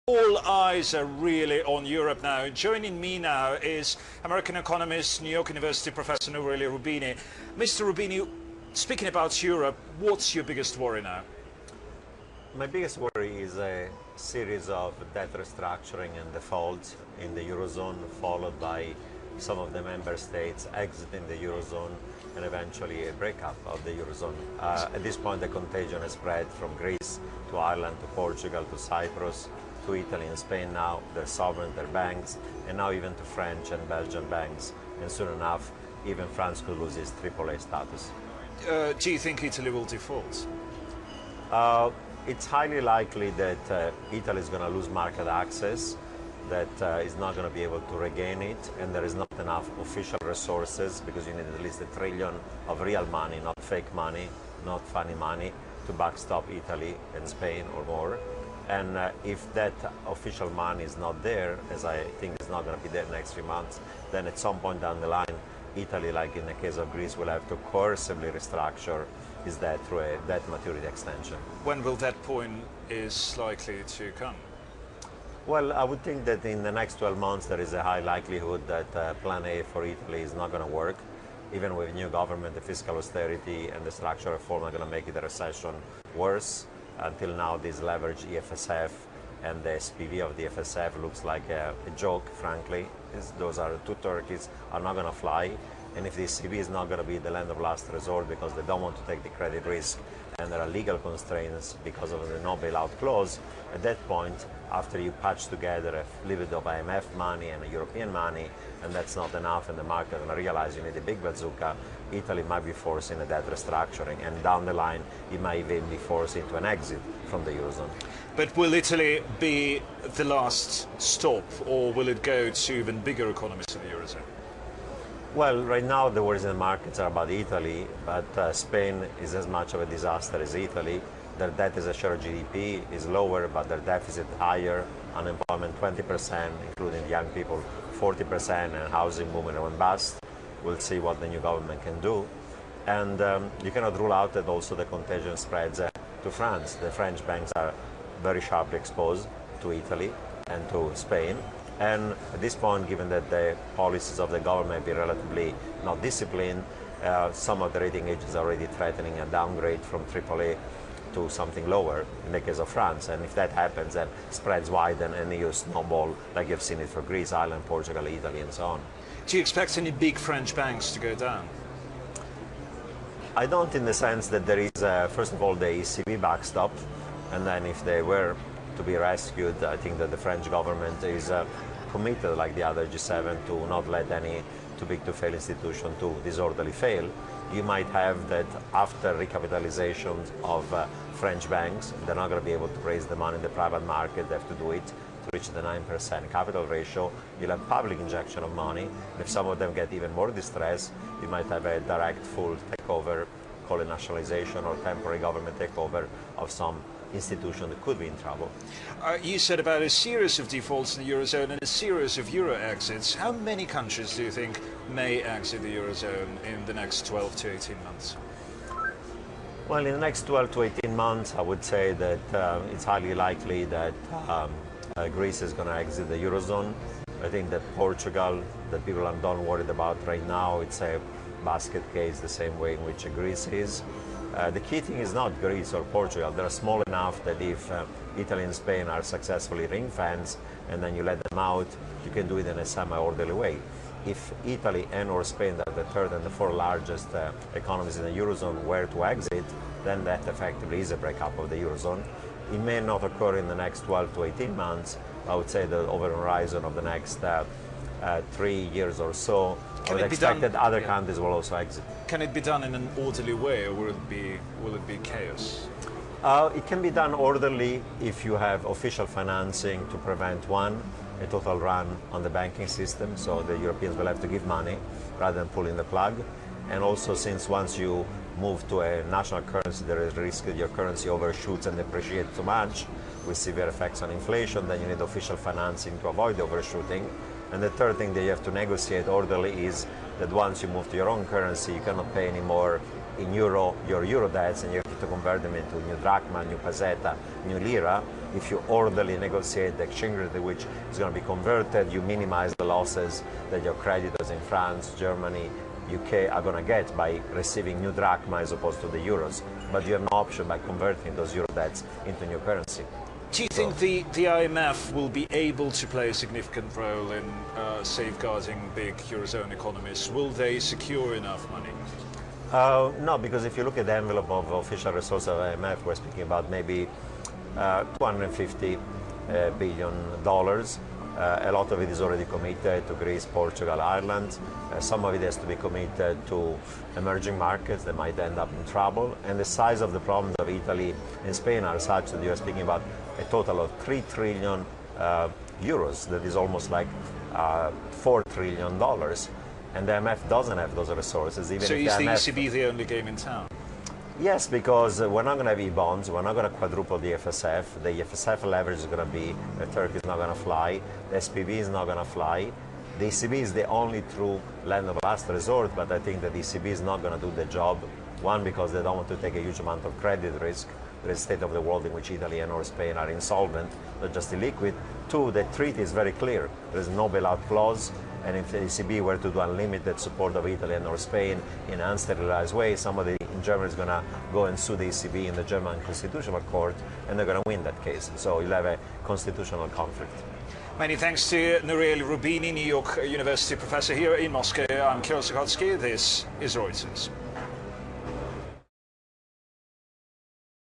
All eyes are really on Europe now. Joining me now is American economist, New York University professor Nouriel Roubini. Mr. Roubini, speaking about Europe, what's your biggest worry now? My biggest worry is a series of debt restructuring and defaults in the eurozone, followed by some of the member states exiting the eurozone and eventually a breakup of the eurozone. At this point, the contagion has spread from Greece to Ireland to Portugal to Cyprus to Italy and Spain now, their sovereign, their banks, and now even to French and Belgian banks. And soon enough, even France could lose its AAA status. Do you think Italy will default? It's highly likely that Italy is going to lose market access, that is not going to be able to regain it, and there is not enough official resources because you need at least $1 trillion of real money, not fake money, not funny money, to backstop Italy and Spain or more. And if that official money is not there, as I think is not going to be there in the next few months, then at some point down the line, Italy, like in the case of Greece, will have to coercively restructure its debt through a debt maturity extension. When will that point is likely to come? Well, I would think that in the next 12 months there is a high likelihood that Plan A for Italy is not going to work. Even with new government, the fiscal austerity and the structural reform are going to make it a recession worse. Until now, this leveraged EFSF and the SPV of the FSF looks like a joke, frankly. Those are two turkeys, are not going to fly. And if the ECB is not going to be the land of last resort because they don't want to take the credit risk and there are legal constraints because of the no bailout clause, at that point, after you patch together a little bit of IMF money and European money, and that's not enough, and the market will realize you need a big bazooka, Italy might be forced in a debt restructuring, and down the line, it might even be forced into an exit from the Eurozone. But will Italy be the last stop, or will it go to even bigger economies in the Eurozone? Well, right now the worries in the markets are about Italy, but Spain is as much of a disaster as Italy. Their debt as a share of GDP is lower, but their deficit higher, unemployment 20%, including young people 40%, and housing movement went bust. We'll see what the new government can do. And you cannot rule out that also the contagion spreads to France. The French banks are very sharply exposed to Italy and to Spain. And at this point, given that the policies of the government be relatively not disciplined, some of the rating agencies are already threatening a downgrade from AAA to something lower in the case of France. And if that happens, then spreads widen and you snowball like you've seen it for Greece, Ireland, Portugal, Italy, and so on. Do you expect any big French banks to go down? I don't, in the sense that there is, first of all, the ECB backstop, and then if they were to be rescued, I think that the French government is committed, like the other G7, to not let any too big to fail institution to disorderly fail. You might have that after recapitalization of French banks, they're not going to be able to raise the money in the private market, they have to do it to reach the 9% capital ratio. You'll have public injection of money, and if some of them get even more distressed, you might have a direct full takeover, call it nationalization or temporary government takeover of some institution that could be in trouble. You said about a series of defaults in the Eurozone and a series of Euro exits. How many countries do you think may exit the Eurozone in the next 12 to 18 months? Well, in the next 12 to 18 months, I would say that it's highly likely that Greece is going to exit the Eurozone. I think that Portugal, that people are not worried about right now, it's a basket case the same way in which Greece is. The key thing is not Greece or Portugal. They're small enough that if Italy and Spain are successfully ring-fenced and then you let them out, you can do it in a semi-orderly way. If Italy and or Spain, that are the third and the fourth largest economies in the Eurozone, were to exit, then that effectively is a breakup of the Eurozone. It may not occur in the next 12 to 18 months. I would say that over the horizon of the next 3 years or so, I would expect that other countries will also exit. Can it be done in an orderly way, or will it be chaos? It can be done orderly if you have official financing to prevent, one, a total run on the banking system, so the Europeans will have to give money rather than pulling the plug. And also, since once you move to a national currency, there is risk that your currency overshoots and depreciates too much with severe effects on inflation, then you need official financing to avoid overshooting. And the third thing that you have to negotiate orderly is that once you move to your own currency, you cannot pay any more in euro your euro debts and you have to convert them into new drachma, new peseta, new lira. If you orderly negotiate the exchange rate at which it's going to be converted, you minimize the losses that your creditors in France, Germany, UK are going to get by receiving new drachma as opposed to the euros. But you have no option by converting those euro debts into new currency. Do you think the IMF will be able to play a significant role in safeguarding big eurozone economies? Will they secure enough money? No, because if you look at the envelope of official resources of IMF, we're speaking about maybe $250 billion. A lot of it is already committed to Greece, Portugal, Ireland. Some of it has to be committed to emerging markets that might end up in trouble. And the size of the problems of Italy and Spain are such that you're speaking about a total of 3 trillion euros. That is almost like $4 trillion. And the IMF doesn't have those resources. Even so if is the IMF, ECB the only game in town? Yes, because we're not going to have E-bonds, we're not going to quadruple the FSF. The FSF leverage is going to be, Turkey is not going to fly, the SPV is not going to fly. The ECB is the only true lend of last resort, but I think that the ECB is not going to do the job. One, because they don't want to take a huge amount of credit risk. There is a state of the world in which Italy and or Spain are insolvent, not just illiquid. Two, the treaty is very clear. There is no bailout clause. And if the ECB were to do unlimited support of Italy and or Spain in an unsterilized way, somebody in Germany is going to go and sue the ECB in the German Constitutional Court, and they're going to win that case. So you'll have a constitutional conflict. Many thanks to Nouriel Roubini, New York University professor here in Moscow. I'm Kirill Sukhotsky. This is Reuters.